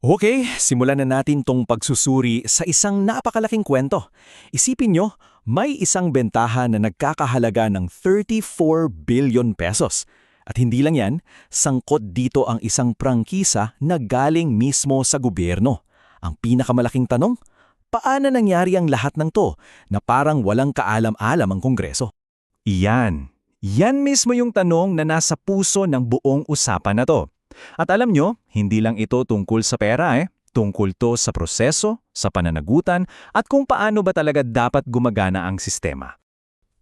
Okay, simulan na natin tong pagsusuri sa isang napakalaking kwento. Isipin nyo, may isang bentahan na nagkakahalaga ng 34 billion pesos. At hindi lang yan, sangkot dito ang isang prangkisa na galing mismo sa gobyerno. Ang pinakamalaking tanong, paano nangyari ang lahat ng to na parang walang kaalam-alam ang Kongreso? Iyan. Yan mismo yung tanong na nasa puso ng buong usapan na to. At alam nyo, hindi lang ito tungkol sa pera Tungkol to sa proseso, sa pananagutan, at kung paano ba talaga dapat gumagana ang sistema.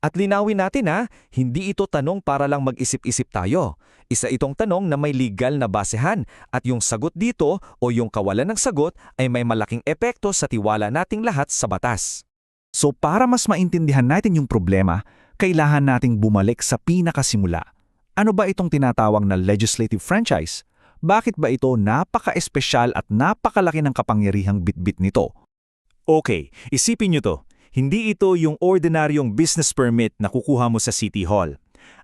At linawin natin hindi ito tanong para lang mag-isip-isip tayo. Isa itong tanong na may legal na basehan at yung sagot dito o yung kawalan ng sagot ay may malaking epekto sa tiwala nating lahat sa batas. So para mas maintindihan natin yung problema, kailangan nating bumalik sa pinakasimula. Ano ba itong tinatawag na legislative franchise? Bakit ba ito napaka-espesyal at napakalaki ng kapangyarihang bitbit nito? Okay, isipin nyo to. Hindi ito yung ordinaryong business permit na kukuha mo sa City Hall.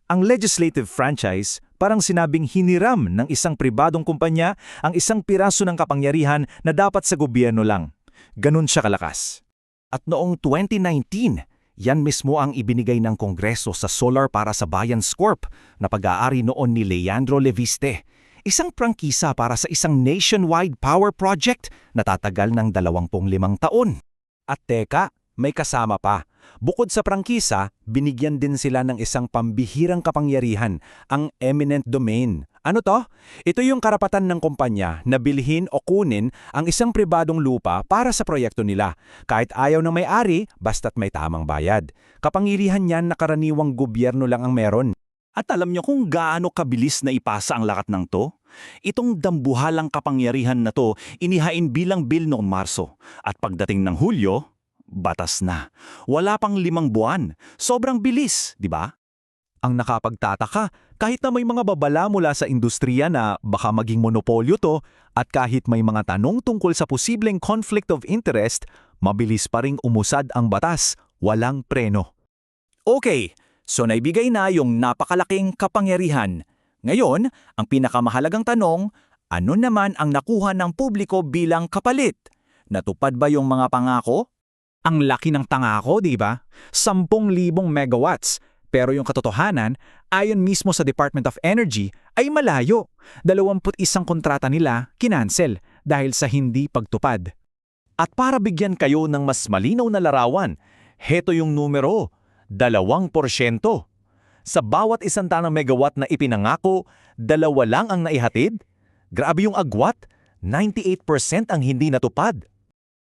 Ang legislative franchise, parang sinabing hiniram ng isang pribadong kumpanya ang isang piraso ng kapangyarihan na dapat sa gobyerno lang. Ganun siya kalakas. At noong 2019, yan mismo ang ibinigay ng Kongreso sa Solar para sa Bayan Corp na pag-aari noon ni Leandro Leviste. Isang prangkisa para sa isang nationwide power project na tatagal ng 25 taon. At teka, may kasama pa. Bukod sa prangkisa, binigyan din sila ng isang pambihirang kapangyarihan, ang eminent domain. Ano to? Ito yung karapatan ng kumpanya na bilhin o kunin ang isang pribadong lupa para sa proyekto nila. Kahit ayaw ng may-ari, basta't may tamang bayad. Kapangyarihan niyan na karaniwang gobyerno lang ang meron. At alam niyo kung gaano kabilis na ipasa ang lakat ng to? Itong dambuhalang kapangyarihan na to inihain bilang bill noong Marso. At pagdating ng Hulyo, batas na. Wala pang 5 buwan. Sobrang bilis, di ba? Ang nakapagtataka, kahit na may mga babala mula sa industriya na baka maging monopolyo to, at kahit may mga tanong tungkol sa posibleng conflict of interest, mabilis pa ring umusad ang batas, walang preno. Okay, so naibigay na yung napakalaking kapangyarihan. Ngayon, ang pinakamahalagang tanong, ano naman ang nakuha ng publiko bilang kapalit? Natupad ba yung mga pangako? Ang laki ng tangako, di ba? 10,000 megawatts. Pero yung katotohanan, ayon mismo sa Department of Energy, ay malayo. 21 kontrata nila kinansel dahil sa hindi pagtupad. At para bigyan kayo ng mas malinaw na larawan, heto yung numero, 2%. Sa bawat 100 megawatt na ipinangako, 2 lang ang naihatid? Grabe yung agwat, 98% ang hindi natupad.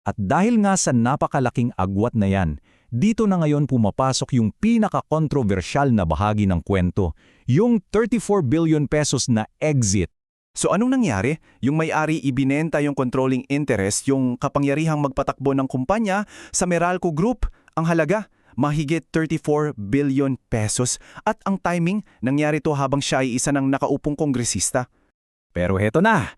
At dahil nga sa napakalaking agwat na yan, dito na ngayon pumapasok yung pinaka-kontrobersyal na bahagi ng kwento, yung 34 billion pesos na exit. So anong nangyari? Yung may-ari ibinenta yung controlling interest, yung kapangyarihang magpatakbo ng kumpanya sa Meralco Group. Ang halaga, mahigit 34 billion pesos. At ang timing, nangyari to habang siya ay isa ng nakaupong kongresista. Pero heto na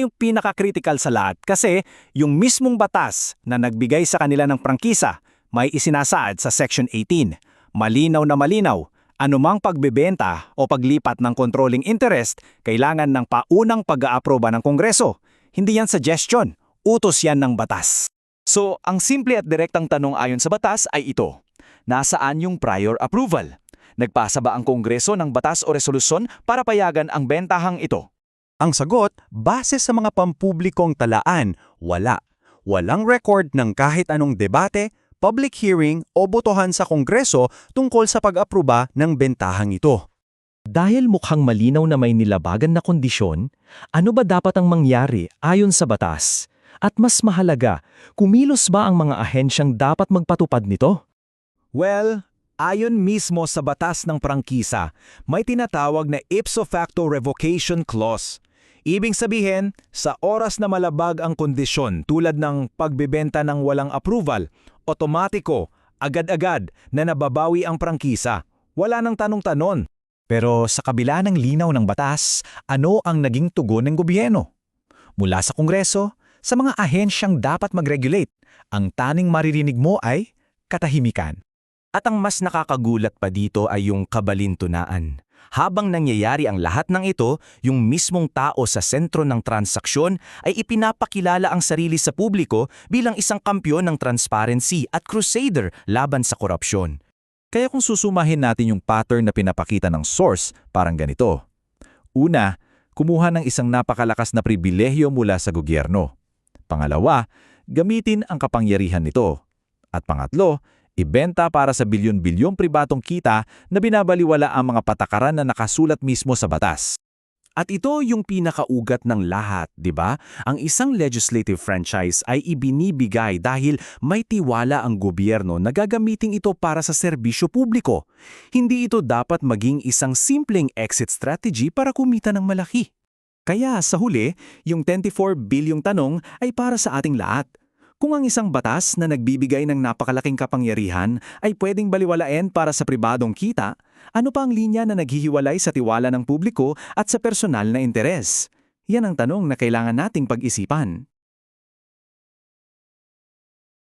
yung pinaka-critical sa lahat kasi yung mismong batas na nagbigay sa kanila ng prangkisa may isinasaad sa Section 18. Malinaw na malinaw, anumang pagbebenta o paglipat ng controlling interest kailangan ng paunang pag-aaproba ng Kongreso. Hindi yan suggestion, utos yan ng batas. So, ang simple at direktang tanong ayon sa batas ay ito. Nasaan yung prior approval? Nagpasa ba ang Kongreso ng batas o resolusyon para payagan ang bentahang ito? Ang sagot, base sa mga pampublikong talaan, wala. Walang record ng kahit anong debate, public hearing o botohan sa Kongreso tungkol sa pag-aproba ng bentahang ito. Dahil mukhang malinaw na may nilabagan na kondisyon, ano ba dapat ang mangyari ayon sa batas? At mas mahalaga, kumilos ba ang mga ahensyang dapat magpatupad nito? Well, ayon mismo sa batas ng prangkisa, may tinatawag na ipso facto revocation clause. Ibig sabihin, sa oras na malabag ang kondisyon tulad ng pagbebenta ng walang approval, otomatiko, agad-agad na nababawi ang prangkisa. Wala nang tanong-tanon. Pero sa kabila ng linaw ng batas, ano ang naging tugon ng gobyerno? Mula sa Kongreso, sa mga ahensyang dapat mag-regulate, ang taning maririnig mo ay katahimikan. At ang mas nakakagulat pa dito ay yung kabalintunaan. Habang nangyayari ang lahat ng ito, yung mismong tao sa sentro ng transaksyon ay ipinapakilala ang sarili sa publiko bilang isang kampyon ng transparency at crusader laban sa korupsyon. Kaya kung susumahin natin yung pattern na pinapakita ng source, parang ganito. Una, kumuha ng isang napakalakas na pribilehyo mula sa gobyerno. Pangalawa, gamitin ang kapangyarihan nito. At pangatlo, ibenta para sa bilyon-bilyong pribadong kita na binabaliwala ang mga patakaran na nakasulat mismo sa batas. At ito yung pinakaugat ng lahat, di ba? Ang isang legislative franchise ay ibinibigay dahil may tiwala ang gobyerno na gagamitin ito para sa serbisyo publiko. Hindi ito dapat maging isang simpleng exit strategy para kumita ng malaki. Kaya sa huli, yung 24 bilyong tanong ay para sa ating lahat. Kung ang isang batas na nagbibigay ng napakalaking kapangyarihan ay pwedeng baliwalain para sa pribadong kita, ano pa ang linya na naghihiwalay sa tiwala ng publiko at sa personal na interes? Yan ang tanong na kailangan nating pag-isipan.